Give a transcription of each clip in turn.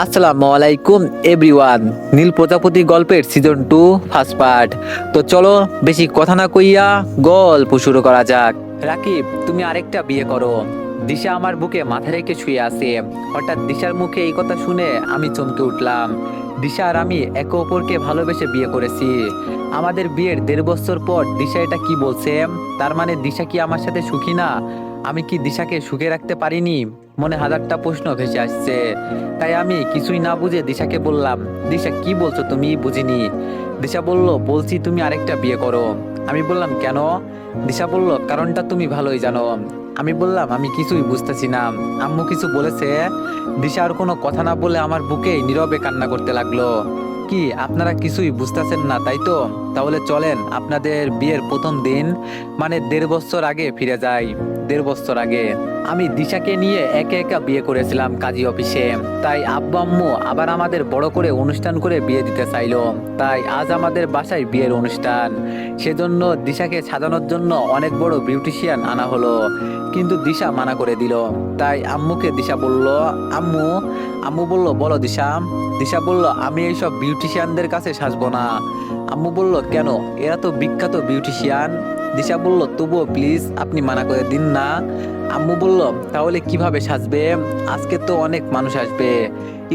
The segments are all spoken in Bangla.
আসসালামু আলাইকুম এভরিওয়ান। নীল প্রজাপতি গল্পের সিজন 2 ফার্স্ট পার্ট। তো চলো বেশি কথা না কইয়া গল্প শুরু করা যাক। রাকিব, তুমি আরেকটা বিয়ে করো। দিশা আমার বুকে মাথা রেখে শুয়ে আছে। হঠাৎ দিশার মুখে এই কথা শুনে আমি চমকে উঠলাম। দিশা আর আমি একে অপরকে ভালোবেসে বিয়ে করেছি। আমাদের বিয়ের 1.5 বছর পর দিশা এটা কি বলছে? তার মানে দিশা কি আমার সাথে সুখী না? আমি কি দিশাকে সুখে রাখতে পারিনি? মনে হাজারটা প্রশ্ন ভেসে আসছে। তাই আমি কিছুই না বুঝে দিশাকে বললাম, দিশা কি বলছো তুমি? বুঝিনি। দিশা বলল, বলছি তুমি আরেকটা বিয়ে করো। আমি বললাম কেন? দিশা বলল, কারণটা তুমি ভালোই জানো। আমি বললাম আমি কিছুই বুঝতেছি না। আম্মু কিছু বলেছে? দিশা আর কোনো কথা না বলে আমার বুকে নীরবে কান্না করতে লাগলো। কি আপনারা কিছুই বুঝতেছেন না তাই তো? তাহলে চলেন আপনাদের বিয়ের প্রথম দিন মানে 1.5 বছর আগে ফিরে যাই। 1.5 বছর আগে আমি দিশাকে নিয়ে একা একা বিয়ে করেছিলাম কাজী অফিসে। তাই আব্বু আম্মু আবার আমাদের বড় করে অনুষ্ঠান করে বিয়ে দিতে চাইলো। তাই আজ আমাদের বাসায় বিয়ের অনুষ্ঠান। সেজন্য দিশাকে সাজানোর জন্য অনেক বড় বিউটিশিয়ান আনা হলো। কিন্তু দিশা মানা করে দিল। তাই আম্মুকে দিশা বলল, আম্মু আম্মু বলল, বলো দিশা। দিশা বলল, আমি এইসব বিউটিশিয়ানদের কাছে সাজবো না। আম্মু বলল, কেন? এরা তো বিখ্যাত বিউটিশিয়ান। দিশা বলল, তবুও প্লিজ আপনি মানা করে দিন না। আম্মু বলল, তাহলে কিভাবে সাজবে? আজকে তো অনেক মানুষ আসবে,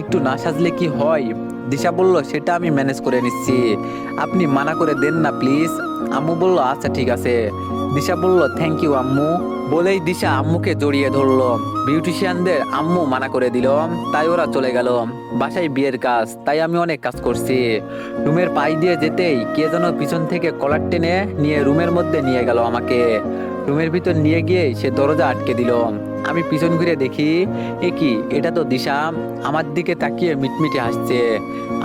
একটু না সাজলে কি হয়? দিশা বলল, সেটা আমি ম্যানেজ করে নিচ্ছি, আপনি মানা করে দেন না প্লিজ। আম্মু বলল, আচ্ছা ঠিক আছে। দিশা বলল, থ্যাংক ইউ আম্মু। বলেই দিশা আম্মুকে জড়িয়ে ধরলো। বিউটিশিয়ানদের আম্মু মানা করে দিল, তাই ওরা চলে গেল। বাসায় বিয়ের কাজ, তাই আমি অনেক কাজ করছি। রুমের পাশ দিয়ে যেতেই কে যেন পিছন থেকে কলার টেনে নিয়ে রুমের মধ্যে নিয়ে গেল আমাকে। রুমের ভিতর নিয়ে গিয়ে সে দরজা আটকে দিল। আমি পিছন ঘুরে দেখি, এ কি, এটা তো দিশা। আমার দিকে তাকিয়ে মিটমিটে হাসছে।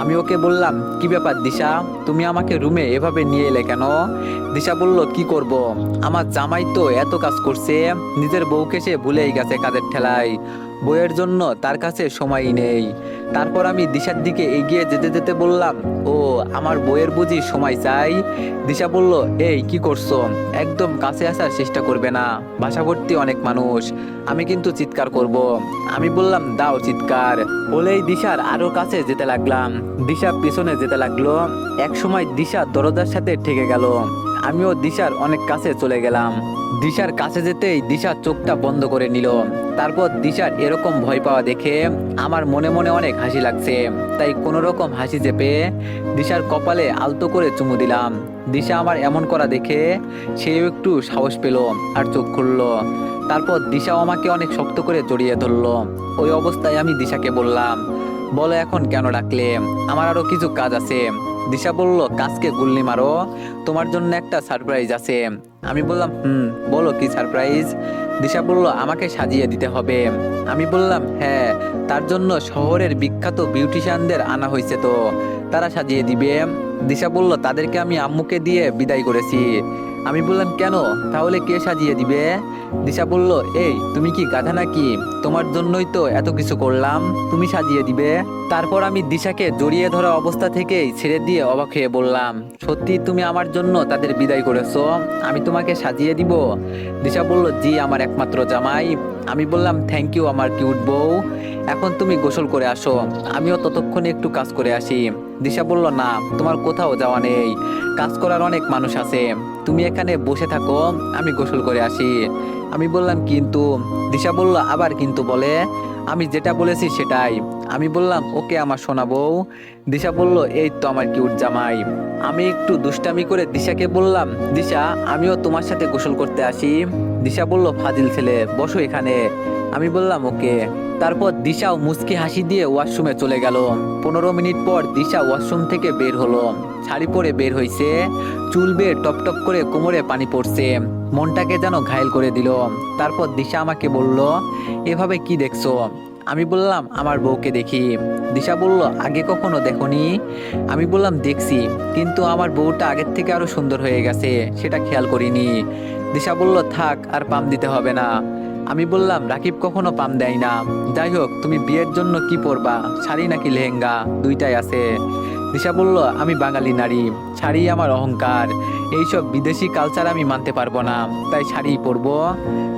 আমি ওকে বললাম, কি ব্যাপার দিশা, তুমি আমাকে রুমে এভাবে নিয়ে এলে কেন? দিশা বলল, কি করব, আমার জামাই তো এত কাজ করছে, নিজের বউকে সে ভুলেই গেছে কাজের ঠেলায়। বইয়ের জন্য তার কাছে সময়ই নেই। তারপর আমি দিশার দিকে এগিয়ে যেতে যেতে বললাম, ও আমার বইয়ের বুঝি সময় চাই? দিশা বলল, এই কি করছো, একদম কাছে আসার চেষ্টা করবে না, বাসা ভর্তি অনেক মানুষ, আমি কিন্তু চিৎকার করব। আমি বললাম, দাও চিৎকার। বলেই দিশার আরো কাছে যেতে লাগলাম। দিশা পিছনে যেতে লাগলো। এক সময় দিশা দরজার সাথে ঠেকে গেল। আমিও দিশার অনেক কাছে চলে গেলাম। দিশার কাছে যেতেই দিশা চোখটা বন্ধ করে নিল। তারপর দিশার এরকম ভয় পাওয়া দেখে আমার মনে মনে অনেক হাসি লাগছে। তাই কোনো রকম হাসি চেপে দিশার কপালে আলতো করে চুমু দিলাম। দিশা আমার এমন করা দেখে সেও একটু সাহস পেল আর চোখ খুললো। তারপর দিশাও আমাকে অনেক শক্ত করে জড়িয়ে ধরলো। ওই অবস্থায় আমি দিশাকে বললাম, বলো এখন কেন ডাকলে? আমার আরো কিছু কাজ আছে। দিশা বলল, কাজকে গুল্লি মারো, তোমার জন্য একটা সারপ্রাইজ আছে। আমি বললাম, বলো কি সারপ্রাইজ? দিশা বলল, আমাকে সাজিয়ে দিতে হবে। আমি বললাম, হ্যাঁ, তার জন্য শহরের বিখ্যাত বিউটিশিয়ানদের আনা হয়েছে, তো তারা সাজিয়ে দিবে। দিশা বলল, তাদেরকে আমি আম্মুকে দিয়ে বিদায় করেছি। আমি বললাম, কেন, তাহলে কে সাজিয়ে দিবে? দিশা বলল, এই তুমি কি গাধা নাকি? তোমার জন্যই তো এত কিছু করলাম, তুমি সাজিয়ে দিবে? তারপর আমি দিশাকে জড়িয়ে ধরা অবস্থা থেকেই ছেড়ে দিয়ে অবাক হয়ে বললাম, সত্যি তুমি আমার জন্য তাদের বিদায় করেছো? আমি তোমাকে সাজিয়ে দিব? দিশা বলল, জি আমার একমাত্র জামাই। আমি বললাম, থ্যাংক ইউ আমার কিউট বউ। এখন তুমি গোসল করে আসো, আমিও ততক্ষণে একটু কাজ করে আসি। দিশা বলল, না, তোমার কোথাও যাওয়া নেই, কাজ করার অনেক মানুষ আছে, তুমি এখানে বসে থাকো, আমি গোসল করে আসি। আমি বললাম, কিন্তু? দিশা বলল, আবার কিন্তু বলে? আমি যেটা বলেছি সেটাই। আমি বললাম, ওকে আমার সোনা বউ। দিশা বলল, এই তো আমার কিউট জামাই। আমি একটু দুষ্টামি করে দিশাকে বললাম, দিশা আমিও তোমার সাথে গোসল করতে আসি। দিশা বলল, ফাজিল ছেলে, বসো এখানে। আমি বললাম, ওকে। তারপর দিশাও মুচকি হাসি দিয়ে ওয়াশরুমে চলে গেল। 15 মিনিট পর দিশা ওয়াশরুম থেকে বের হলো। শাড়ি পরে বের হইছে, চুল বেয়ে টপ টপ করে কোমরে পানি পড়ছে, মনটাকে যেন ঘায়েল করে দিল। তারপর দিশা আমাকে বলল, এভাবে কি দেখছো? আমি বললাম, আমার বউকে দেখি। দিশা বলল, আগে কখনো দেখোনি? আমি বললাম, দেখছি, কিন্তু আমার বউটা আগের থেকে আরো সুন্দর হয়ে গেছে, সেটা খেয়াল করিনি। দিশা বলল, থাক, আর পাম দিতে হবে না। আমি বললাম, রাকিব কখনো পাম দেয় না। যাই হোক, তুমি বিয়ের জন্য কি পরবা, শাড়ি নাকি লেহেঙ্গা? দুইটাই আছে। দিশা বলল, আমি বাঙালি নারী, শাড়ি আমার অহংকার, এইসব বিদেশি কালচার আমি মানতে পারবো না, তাই শাড়ি পরবো।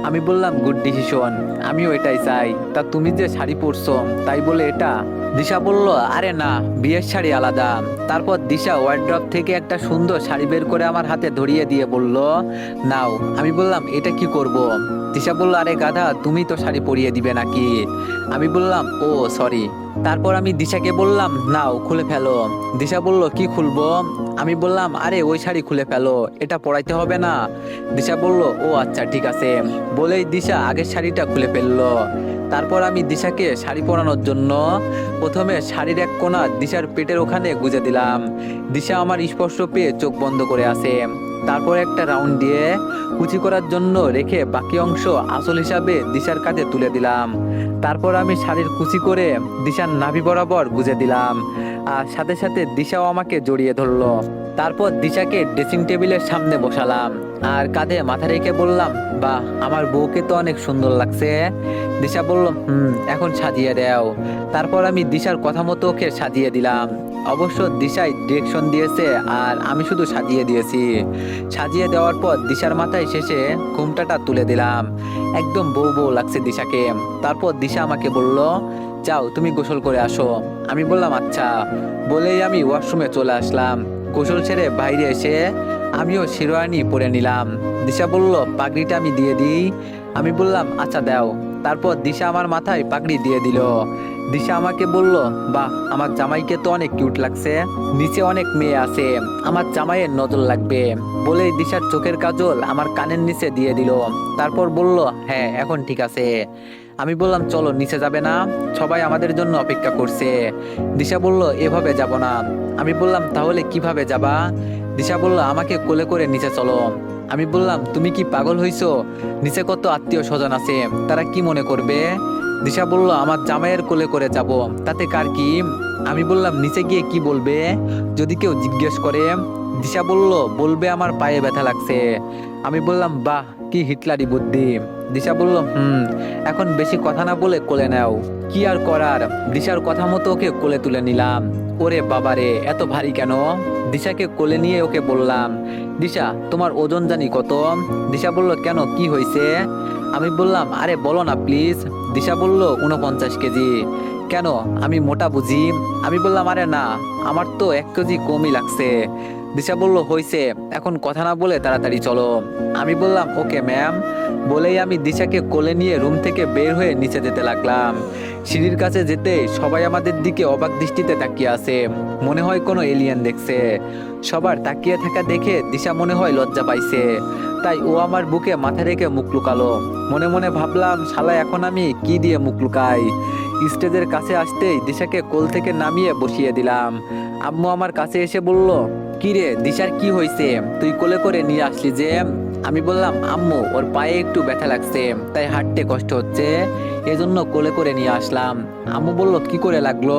আমি বললাম, গুড ডিসিশন, আমিও এটাই চাই। তা তুমি যে শাড়ি পরছো তাই বলে এটা? দিশা বলল, আরে না, বিয়ের শাড়ি আলাদা। তারপর দিশা ওয়ার্ড্রপ থেকে একটা সুন্দর শাড়ি বের করে আমার হাতে ধরিয়ে দিয়ে বলল, নাও। আমি বললাম, এটা কি করব? দিশা বলল, আরে গাধা, তুমি তো শাড়ি পরিয়ে দিবে নাকি? আমি বললাম, ও সরি। তারপর আমি দিশাকে বললাম, নাও খুলে ফেলো। দিশা বলল, কি খুলবো? আমি বললাম, আরে ওই শাড়ি খুলে ফেলো, এটা পরাইতে হবে না। দিশা বলল, ও আচ্ছা ঠিক আছে। বলেই দিশা আগের শাড়িটা খুলে ফেললো। তারপর আমি দিশাকে শাড়ি পরানোর জন্য প্রথমে শাড়ির এক কোণা দিশার পেটের ওখানে গুজে দিলাম। দিশা আমার স্পর্শ পেয়ে চোখ বন্ধ করে আসে। তারপর একটা রাউন্ড দিয়ে কুচি করার জন্য রেখে বাকি অংশ আসল হিসাবে দিশার কাঁধে তুলে দিলাম। তারপর আমি শাড়ির কুচি করে দিশার নাভি বরাবর গুজে দিলাম, আর সাথে সাথে দিশাও আমাকে জড়িয়ে ধরলো। তারপর দিশাকে ড্রেসিং টেবিলের সামনে বসালাম আর কাঁধে মাথা রেখে বললাম, বাহ, আমার বউকে তো অনেক সুন্দর লাগছে। দিশা বলল, এখন সাজিয়ে দাও। তারপর আমি দিশার কথা মতো ওকে সাজিয়ে দিলাম। অবশ্য দিশাই ডিরেকশন দিয়েছে আর আমি শুধু সাজিয়ে দিয়েছি। সাজিয়ে দেওয়ার পর দিশার মাথায় শেষে ঘুমটাটা তুলে দিলাম। একদম বউ বউ লাগছে দিশাকে। তারপর দিশা আমাকে বলল, যাও তুমি গোসল করে আসো। আমি বললাম, আচ্ছা। বলেই আমি ওয়াশরুমে চলে আসলাম। গোসল ছেড়ে বাইরে এসে আমিও শেরওয়ানি পরে নিলাম। দিশা বলল, পাগড়িটা আমি দিয়ে দিই। আমি বললাম, আচ্ছা দাও। তারপর দিশা আমার মাথায় পাগড়ি দিয়ে দিল। দিশা আমাকে বলল, বাহ, আমার জামাইকে তো অনেক কিউট লাগছে, নিচে অনেক মেয়ে আছে, আমার জামাইয়ের নজর লাগবে। বলেই দিশার চোখের কাজল আমার কানের নিচে দিয়ে দিল। তারপর বলল, হ্যাঁ এখন ঠিক আছে। আমি বললাম, চলো নিচে যাবে না? সবাই আমাদের জন্য অপেক্ষা করছে। দিশা বলল, এভাবে যাব না। আমি বললাম, তাহলে কিভাবে যাবা? দিশা বলল, আমাকে কোলে করে নিচে চলো। আমি বললাম, তুমি কি পাগল হইছো? নিচে কত আত্মীয় স্বজন আছে, তারা কি মনে করবে? দিশা বলল, আমার জামাইয়ের কোলে করে যাব, তাতে কার কি? আমি বললাম, নিচে গিয়ে কি বলবে যদি কেউ জিজ্ঞেস করে? দিশা বলল, বলবে আমার পায়ে ব্যথা লাগছে। আমি বললাম, বাহ, কি হিটলারি বুদ্ধি। দিশা বলল, এখন বেশি কথা না বলে কোলে নাও। কি আর করার, দিশার কথা মতো ওকে কোলে তুলে নিলাম। ওরে বাবারে, এত ভারী কেন? দিশাকে কোলে নিয়ে ওকে বললাম, দিশা তোমার ওজন জানি কত? দিশা বলল, কেন, কি হয়েছে? আমি বললাম, আরে বলো না প্লিজ। দিশা বলল, 49 কেজি। কেন, আমি মোটা বুঝি? আমি বললাম, আরে না, আমার তো 1 কেজি কমই লাগছে। দিশা বলল, হয়েছে, এখন কথা না বলে তাড়াতাড়ি চলো। আমি বললাম, ওকে ম্যাম। বলেই আমি দিশাকে কোলে নিয়ে রুম থেকে বের হয়ে নিচে যেতে লাগলাম। সিঁড়ির কাছে যেতে সবাই আমাদের দিকে অবাক দৃষ্টিতে তাকিয়ে আছে, মনে হয় কোনো এলিয়েন দেখছে। সবার তাকিয়ে থাকা দেখে দিশা মনে হয় লজ্জা পাইছে, তাই ও আমার বুকে মাথা রেখে মুখ লুকালো। মনে মনে ভাবলাম, শালা এখন আমি কি দিয়ে মুখ লুকাই? স্টেজের কাছে আসতেই দিশাকে কোল থেকে নামিয়ে বসিয়ে দিলাম। আম্মু আমার কাছে এসে বলল, কি রে দিশার কি হয়েছে, তুই কোলে করে নিয়ে আসলি যে? আমি বললাম, আম্মু ওর পায়ে একটু ব্যথা লাগছে, তাই হাঁটতে কষ্ট হচ্ছে, এজন্য কোলে করে নিয়ে আসলাম। আম্মু বলল, কি করে লাগলো?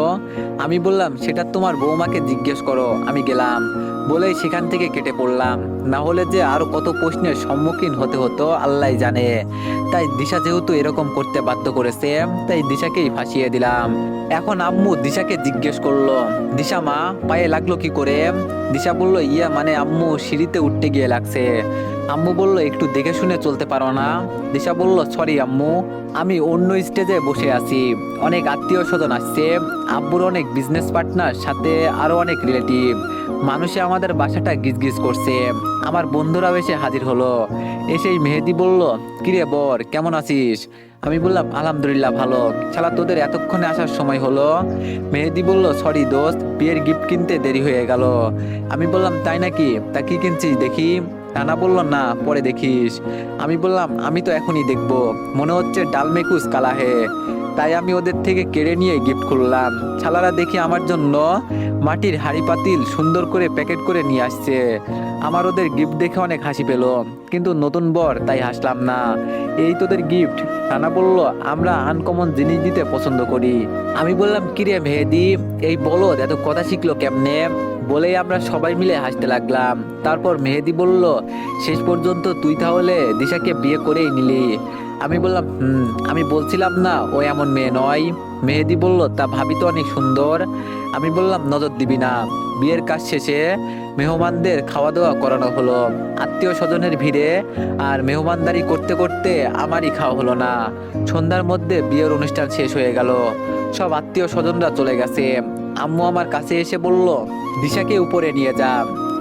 আমি বললাম, সেটা তোমার বৌমাকে জিজ্ঞেস করো। আমি গেলাম। বলেই সেখান থেকে কেটে পড়লাম। না হলে যে আরো কত প্রশ্নের সম্মুখীন হতে হতো আল্লাহ জানে। তাই দিশা যেহেতু এরকম করতে বাধ্য করেছে, তাই দিশাকেই ফাঁসিয়ে দিলাম। এখন আম্মু দিশাকে জিজ্ঞেস করলো, দিশা মা, পায়ে লাগলো কি করে? দিশা বলল, ইয়া মানে আম্মু সিঁড়িতে উঠতে গিয়ে লাগছে। আম্মু বলল, একটু দেখে শুনে চলতে পারো না? দিশা বলল, সরি আম্মু, আমি অন্য স্টেজে বসে আছি, অনেক আত্মীয় স্বজন আসছে, আব্বুর অনেক বিজনেস পার্টনার, সাথে আরো অনেক রিলেটিভ। মানুষে আমাদের বাসাটা গিজগিজ করছে। আমার বন্ধুরাও এসে হাজির হলো। এসেই মেহেদি বলল, কিরে বর, কেমন আছিস? আমি বললাম, আলহামদুলিল্লাহ ভালো। শালা তোদের এতক্ষণে আসার সময় হলো? মেহেদি বলল, সরি দোস্ত, বিয়ের গিফট কিনতে দেরি হয়ে গেল। আমি বললাম, তাই নাকি? তা কি কিনছিস দেখি? রানা বলল, না, পরে দেখিস। আমি বললাম, আমি তো এখনই দেখবো, মনে হচ্ছে ডালমেকুস কালাহে। তাই আমি ওদের থেকে কেড়ে নিয়ে গিফট করলাম। শালারা দেখি আমার জন্য মাটির হাঁড়ি পাতিল সুন্দর করে প্যাকেট করে নিয়ে আসছে। আমার ওদের গিফট দেখে অনেক হাসি পেল, কিন্তু নতুন বর তাই হাসলাম না। এই তোদের গিফট? রানা বলল, আমরা আনকমন জিনিস দিতে পছন্দ করি। আমি বললাম, কিরে মেহেদি, এই বলদ এত কথা শিখলো কেমনে? বলেই আমরা সবাই মিলে হাসতে লাগলাম। তারপর মেহেদি বলল, শেষ পর্যন্ত তুই তাহলে দিশাকে বিয়ে করেই নিলি? আমি বললাম আমি বলছিলাম না ও এমন মেয়ে নয়। মেহেদি বলল, তা ভাবি তো অনেক সুন্দর। আমি বললাম, নজর দিবি না। বিয়ের কাজ শেষে মেহমানদের খাওয়া দাওয়া করানো হলো আত্মীয় স্বজনের ভিড়ে। আর মেহমানদারি করতে করতে আমারই খাওয়া হলো না। সন্ধ্যার মধ্যে বিয়ের অনুষ্ঠান শেষ হয়ে গেল। সব আত্মীয় স্বজনরা চলে গেছে। আম্মু আমার কাছে এসে বলল, দিশাকে উপরে নিয়ে যা।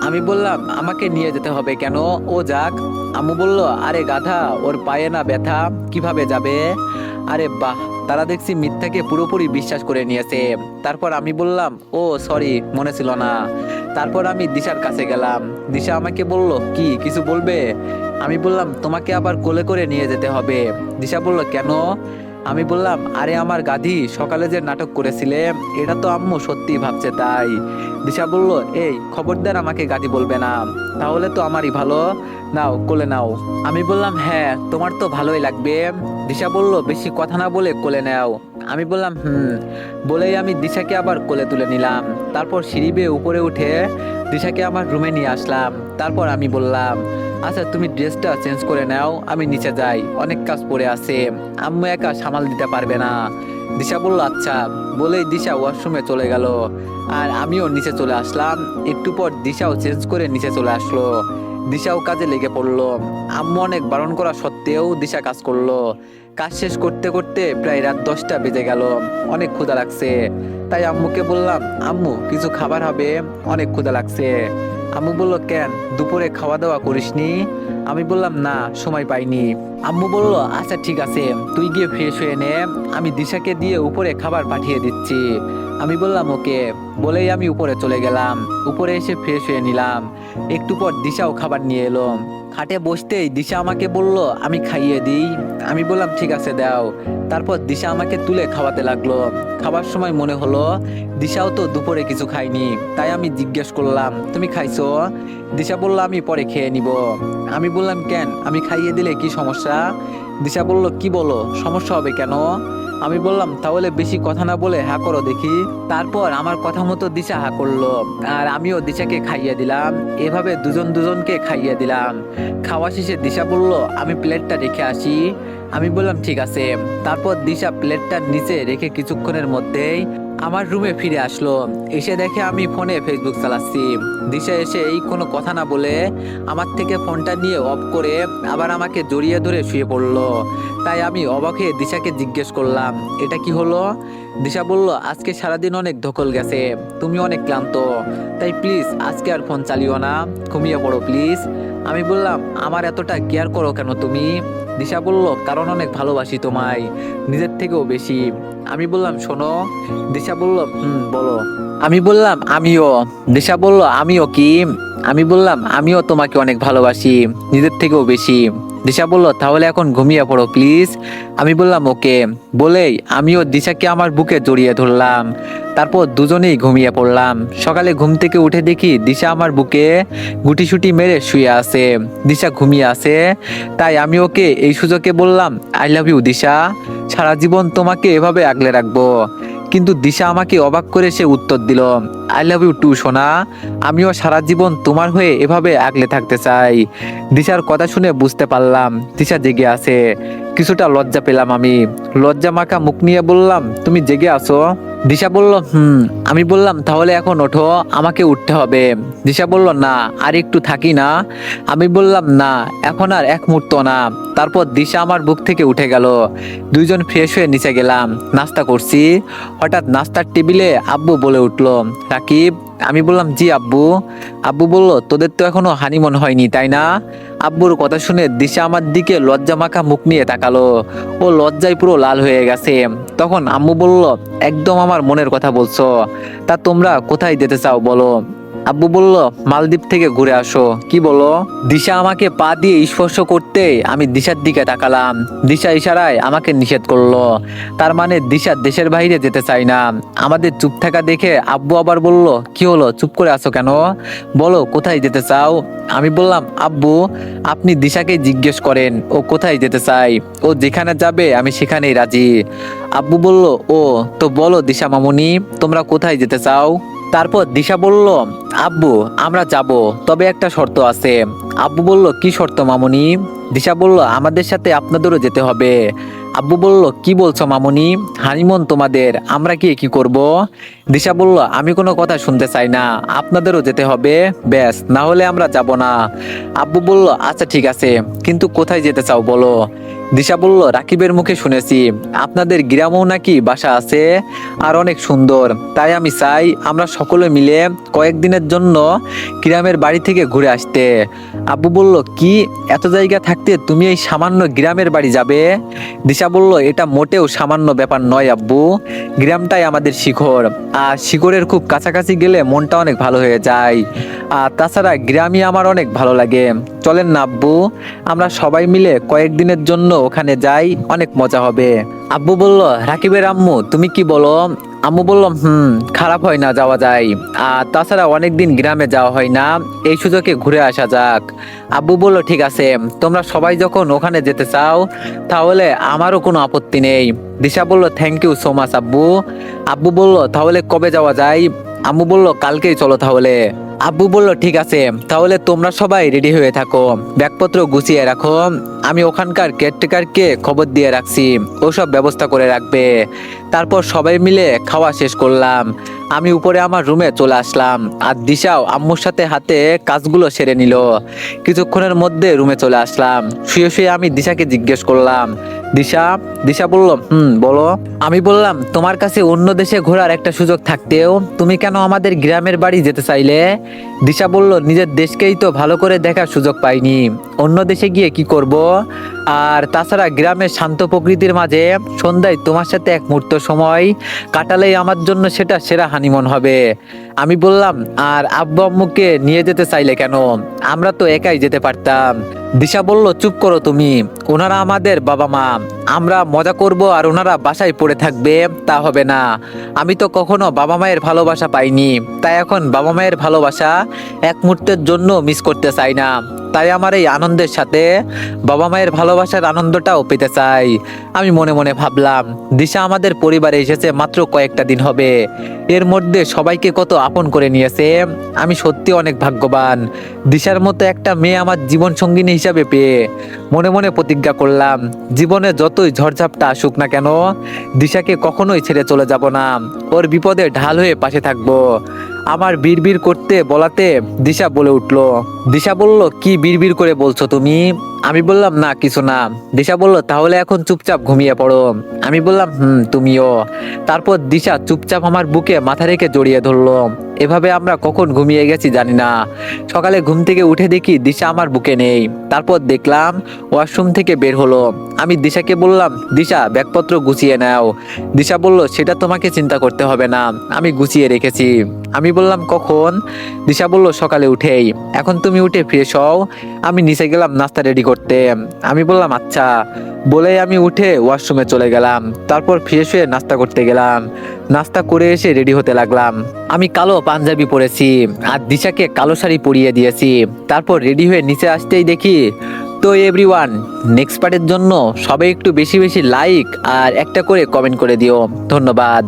আমি বললাম, আমাকে নিয়ে যেতে হবে কেন, ও যাক। আম্মু বলল, আরে গাধা, ওর পায়ে না ব্যথা, কিভাবে যাবে? আরে বাহ, তারা দেখছি মিথ্যাকে পুরোপুরি বিশ্বাস করে নিয়েছে। তারপর আমি বললাম, ও সরি, মনে ছিল না। তারপর আমি দিশার কাছে গেলাম। দিশা আমাকে বলল, কি কিছু বলবে? আমি বললাম, তোমাকে আবার কোলে করে নিয়ে যেতে হবে। দিশা বলল, কেন? আমি বললাম, আরে আমার গাধি, সকালে যে নাটক করেছিলে এটা তো আম্মু সত্যি ভাবছে তাই। দিশা বলল, এই খবরদার আমাকে গাধি বলবে না, তাহলে তো আমারই ভালো। নাও, কোলে নাও। আমি বললাম, হ্যাঁ, তোমার তো ভালোই লাগবে। দিশা বলল, বেশি কথা না বলে কোলে নাও। আমি বললাম, বলেই আমি দিশাকে আবার কোলে তুলে নিলাম। তারপর সিঁড়ি বেয়ে উপরে উঠে দিশাকে আমার রুমে নিয়ে আসলাম। তারপর আমি বললাম, আচ্ছা তুমি ড্রেসটা চেঞ্জ করে নাও, আমি নিচে যাই, অনেক কাজ পড়ে আছে, আম্মু একা সামাল দিতে পারবে না। দিশা বলল, আচ্ছা। বলেই দিশা ওয়াশরুমে চলে গেল। আর আমিও নিচে চলে আসলাম। একটু পর দিশাও চেঞ্জ করে নিচে চলে আসলো। দিশাও কাজে লেগে পড়লো। আম্মু অনেক বারণ করা সত্ত্বেও দিশা কাজ করলো। কাজ শেষ করতে করতে প্রায় রাত 10টা বেজে গেল। অনেক ক্ষুধা লাগছে। তাই আম্মুকে বললাম, আম্মু কিছু খাবার হবে, অনেক ক্ষুধা লাগছে। আম্মু বলল, কেন, দুপুরে খাওয়া দাওয়া করিসনি? আমি বললাম, না, সময় পাইনি। আম্মু বলল, আচ্ছা ঠিক আছে, তুই গিয়ে ফ্রেশ হয়ে নে, আমি দিশাকে দিয়ে উপরে খাবার পাঠিয়ে দিচ্ছি। আমি বললাম, ওকে। বলেই আমি উপরে চলে গেলাম। উপরে এসে ফ্রেশ হয়ে নিলাম। একটু পর দিশাও খাবার নিয়ে এলো। খাটে বসতেই দিশা আমাকে বলল, আমি খাইয়ে দিই। আমি বললাম, ঠিক আছে, দাও। তারপর দিশা আমাকে তুলে খাওয়াতে লাগলো। খাবার সময় মনে হলো দিশাও তো দুপুরে কিছু খায়নি। তাই আমি জিজ্ঞেস করলাম, তুমি খাইছো? দিশা বলল, আমি পরে খেয়ে নিব। আমি বললাম, কেন, আমি খাইয়ে দিলে কি সমস্যা? দিশা বলল, কি বলো, সমস্যা হবে কেন? আমি বললাম, তাহলে বেশি কথা না বলে হা করো দেখি। তারপর আমার কথা মতো দিশা হা করলো। আর আমিও দিশাকে খাইয়ে দিলাম। এভাবে দুজন দুজনকে খাইয়ে দিলাম। খাওয়া শেষে দিশা বলল, আমি প্লেটটা রেখে আসি। আমি বললাম, ঠিক আছে। তারপর দিশা প্লেটটা নিচে রেখে কিছুক্ষণের মধ্যেই আমার রুমে ফিরে আসলো। এসে দেখে আমি ফোনে ফেসবুক চালাচ্ছি। দিশা এসে এই কোনো কথা না বলে আমার থেকে ফোনটা নিয়ে অফ করে আবার আমাকে জড়িয়ে ধরে শুয়ে পড়লো। তাই আমি অবাক হয়ে দিশাকে জিজ্ঞেস করলাম, এটা কি হলো? দিশা বলল, আজকে সারাদিন অনেক ধকল গেছে, তুমি অনেক ক্লান্ত, তাই প্লিজ আজকে আর ফোন চালিও না, ঘুমিয়ে পড়ো প্লিজ। আমি বললাম, আমার এতটা কেয়ার করো কেন তুমি? দিশা বলল, কারণ অনেক ভালোবাসি তোমায়, নিজের থেকেও বেশি। আমি বললাম, শোনো। দিশা বলল, বলো। আমি বললাম, আমিও। দিশা বলল, আমিও কি? আমি বললাম, আমিও তোমাকে অনেক ভালোবাসি, নিজের থেকেও বেশি। দিশা বলল, তাহলে এখন ঘুমিয়ে পড়ো প্লিজ। আমি বললাম, ওকে। বলেই আমিও দিশাকে আমার বুকে জড়িয়ে ধরলাম। তারপর দুজনেই ঘুমিয়ে পড়লাম। সকালে ঘুম থেকে উঠে দেখি দিশা আমার বুকে গুটিসুটি মেরে শুয়ে আছে। দিশা ঘুমিয়ে আছে। তাই আমি ওকে এই সুযোগে বললাম, আই লাভ ইউ দিশা, সারা জীবন তোমাকে এভাবে আগলে রাখবো। কিন্তু দিশা আমাকে অবাক করে সে উত্তর দিল, আই লাভ ইউ টু সোনা, আমিও সারা জীবন তোমার হয়ে এভাবে আগলে থাকতে চাই। দিশার কথা শুনে বুঝতে পারলাম দিশা জেগে আছে। কিছুটা লজ্জা পেলাম আমি। লজ্জা মাখা মুখ নিয়ে বললাম, তুমি জেগে আছো? দিশা বলল, আমি বললাম, তাহলে এখন ওঠো, আমাকে উঠতে হবে। দিশা বলল, না, আর একটু থাকি না। আমি বললাম, না, এখন আর এক মুহূর্ত না। তারপর দিশা আমার বুক থেকে উঠে গেল। দুইজন ফ্রেশ হয়ে নিচে গেলাম, নাস্তা করছি। হঠাৎ নাস্তার টেবিলে আব্বু বলে উঠলো, রাকিব। আমি বললাম, জি আব্বু। আব্বু বলল, তোদের তো এখনো হানিমুন হয়নি তাই না? আব্বুর কথা শুনে দিশা আমার দিকে লজ্জা মাখা মুখ নিয়ে তাকালো। ও লজ্জায় পুরো লাল হয়ে গেছে। তখন আম্মু বলল, একদম আমার মনের কথা বলছো, তা তোমরা কোথায় যেতে চাও বলো? আব্বু বলল, মালদ্বীপ থেকে ঘুরে আসো, কি বলো? দিশা আমাকে পা দিয়ে স্পর্শ করতে আমি দিশার দিকে তাকালাম। দিশা ইশারায় আমাকে নিষেধ করলো। তার মানে দিশা দেশের বাইরে যেতে চায় না। আমাদের চুপ থাকা দেখে আব্বু আবার বলল, কি হলো, চুপ করে আছো কেন? বলো কোথায় যেতে চাও? আমি বললাম, আব্বু, আপনি দিশাকে জিজ্ঞেস করেন ও কোথায় যেতে চায়, ও যেখানে যাবে আমি সেখানেই রাজি। আব্বু বলল, ও তো বলো দিশা মামুনি, তোমরা কোথায় যেতে চাও? তারপর দিশা বলল, আব্বু আমরা যাব, তবে একটা শর্ত আছে। আব্বু বলল, কি শর্ত মামুনি? দিশা বলল, আমাদের সাথে আপনাদেরও যেতে হবে। আব্বু বলল, কি বলছো মামুনি, হানিমুন তোমাদের, আমরা কি কি করব? দিশা বলল, আমি কোনো কথা শুনতে চাই না, আপনাদেরও যেতে হবে, ব্যাস, না হলে আমরা যাব না। আব্বু বলল, আচ্ছা ঠিক আছে, কিন্তু কোথায় যেতে চাও বলো? দিশা বলল, রাকিবের মুখে শুনেছি আপনাদের গ্রামেও নাকি বাসা আছে আর অনেক সুন্দর, তাই আমি চাই আমরা সকলে মিলে কয়েকদিনের জন্য গ্রামের বাড়ি থেকে ঘুরে আসতে। আব্বু বলল, কি, এত জায়গা থাকতে তুমি এই সামান্য গ্রামের বাড়ি যাবে? দিশা বলল, এটা মোটেও সামান্য ব্যাপার নয় আব্বু, গ্রামটাই আমাদের শিখর, আর শিখরের খুব কাছাকাছি গেলে মনটা অনেক ভালো হয়ে যায়। আর তাছাড়া গ্রামই আমার অনেক ভালো লাগে, চলেন না আব্বু, আমরা সবাই মিলে কয়েকদিনের জন্য ওখানে যাই, অনেক মজা হবে। আব্বু বলল, রাকিবের আম্মু তুমি কি বলো? আম্মু বলল, খারাপ হয় না, যাওয়া যায়, আর তাছাড়া অনেকদিন গ্রামে যাওয়া হয় না, এই সুযোগে ঘুরে আসা যাক। আব্বু বলল, ঠিক আছে, তোমরা সবাই যখন ওখানে যেতে চাও তাহলে আমারও কোনো আপত্তি নেই। দিশা বলল, থ্যাংক ইউ সো মাচ আব্বু। আব্বু বলল, তাহলে কবে যাওয়া যায়? আম্মু বলল, কালকেই চলো তাহলে। আব্বু বলল, ঠিক আছে, তাহলে তোমরা সবাই রেডি হয়ে থাকো, ব্যাগপত্র গুছিয়ে রাখো, আমি ওখানকার কেয়ারটেকারকে খবর দিয়ে রাখছি, ওসব ব্যবস্থা করে রাখবে। তারপর সবাই মিলে খাওয়া শেষ করলাম, আমি উপরে আমার রুমে চলে আসলাম, আর দিশাও আম্মুর সাথে হাতে কাজগুলো সেরে নিল। কিছুক্ষণের মধ্যে রুমে চলে আসলাম, শুয়ে শুয়ে আমি দিশাকে জিজ্ঞেস করলাম, দিশা? দিশা বলল, বলো। আমি বললাম, তোমার কাছে অন্য দেশে ঘোরার একটা সুযোগ থাকতেও তুমি কেন আমাদের গ্রামের বাড়ি যেতে চাইলে? দিশা বলল, নিজের দেশকেই তো ভালো করে দেখার সুযোগ পাইনি, অন্য দেশে গিয়ে কি করব? আর তাছাড়া গ্রামের শান্ত প্রকৃতির মাঝে সন্ধ্যায় তোমার সাথে এক মুহূর্ত সময় কাটালেই আমার জন্য সেটা সেরা হানিমুন হবে। আমি বললাম, আর আব্বু আম্মুকে নিয়ে যেতে চাইলে কেন? আমরা তো একাই যেতে পারতাম। দিশা বলল, চুপ করো তুমি, ওনারা আমাদের বাবা মা, আমরা মজা করব আর ওনারা বাসায় পড়ে থাকবে, তা হবে না। আমি তো কখনো বাবা মায়ের ভালোবাসা পাইনি, তাই এখন বাবা মায়ের ভালোবাসা এক মুহূর্তের জন্য মিস করতে চাই না, তাই আমার এই আনন্দের সাথে বাবা মায়ের ভালোবাসার আনন্দটাও পেতে চাই। আমি মনে মনে ভাবলাম, দিশা আমাদের পরিবারে এসেছে মাত্র কয়েকটা দিন হবে, এর মধ্যে সবাইকে কত আপন করে নিয়েছে, আমি সত্যি অনেক ভাগ্যবান দিশার মতো একটা মেয়ে আমার জীবন সঙ্গিনী হিসাবে পেয়ে। মনে মনে প্রতিজ্ঞা করলাম, জীবনে যতই ঝড়ঝাপটা আসুক না কেন, দিশাকে কখনোই ছেড়ে চলে যাব না, ওর বিপদে ঢাল হয়ে পাশে থাকবো। আমার বিড়বিড় করতে বলাতে দিশা বলে উঠলো। দিশা বলল, কি বিড়বিড় করে বলছো তুমি? আমি বললাম, না কিছু না। দিশা বলল, তাহলে এখন চুপচাপ ঘুমিয়ে পড়ো। আমি বললাম, তুমিও। তারপর দিশা চুপচাপ আমার বুকে মাথা রেখে জড়িয়ে ধরলো। এভাবে আমরা কখন ঘুমিয়ে গেছি জানি না। সকালে ঘুম থেকে উঠে দেখি দিশা আমার বুকে নেই। তারপর দেখলাম ওয়াশরুম থেকে বের হলো। আমি দিশাকে বললাম, দিশা ব্যাগপত্র গুছিয়ে নাও। দিশা বলল, সেটা তোমাকে চিন্তা করতে হবে না, আমি গুছিয়ে রেখেছি। আমি বললাম, কখন? দিশা বলল, সকালে উঠেই। এখন তুমি উঠে ফ্রেশ হও, আমি নিচে গেলাম নাস্তা রেডি করতে। আমি বললাম, আচ্ছা। বলে আমি উঠে ওয়াশরুমে চলে গেলাম। তারপর ফ্রেশ হয়ে নাস্তা করতে গেলাম। নাস্তা করে এসে রেডি হতে লাগলাম। আমি কালো পাঞ্জাবি পরেছি আর দিশাকে কালো শাড়ি পরিয়ে দিয়েছি। তারপর রেডি হয়ে নিচে আসতেই দেখি, তো এভরিওয়ান, নেক্সট পার্টের জন্য সবাই একটু বেশি বেশি লাইক আর একটা করে কমেন্ট করে দিও। ধন্যবাদ।